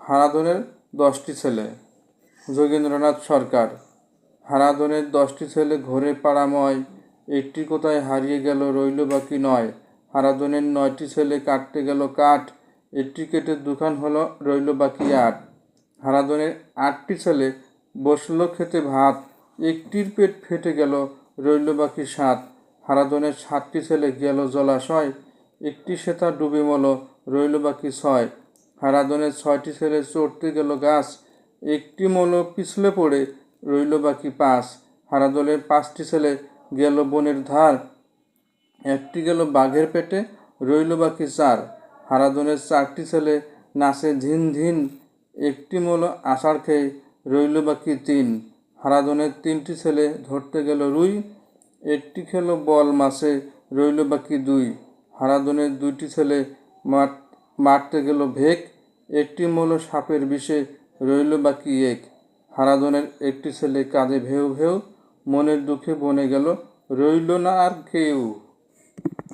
হারাধনের 10টি ছেলে। যোগেন্দ্রনাথ সরকার। হারাধনের 10টি ছেলে ঘোরে পাড়াময়, একটি কোথায় হারিয়ে গেল রইল বাকি নয়। হারাধনের 9টি ছেলে কাটতে গেল কাঠ, একটি কেটে দুখান হলো রইল বাকি 8। হারাধনের 8টি ছেলে বসলো খেতে ভাত, একটির পেট ফেটে গেল রইল বাকি 7। হারাধনের 7টি ছেলে গেল জলাশয়, একটি সেতা ডুবে মলো রইল বাকি 6। হারাধনের 6টি ছেলে চড়তে গেল গাছ, একটি মলো পিছলে পড়ে রইল বাকি 5। হারাধনের 5টি ছেলে গেল বনের ধার, একটি গেল বাঘের পেটে রইল বাকি 4। হারাধনের 4টি ছেলে নাচে ধিন ধিন, একটি মলো আষাঢ় খেয়ে রইল বাকি 3। হারাধনের 3টি ছেলে ধরতে গেল রুই, একটি খেলো বল মাছে রইল বাকি 2। হারাধনের 2টি ছেলে মারতে গেল ভেক, একটি মলো সাপের বিষে রইল বাকি 1। হারাধনের 1টি ছেলে কাঁদে ভেউ ভেউ, মনের দুঃখে বনে গেল রইল না আর কেউ।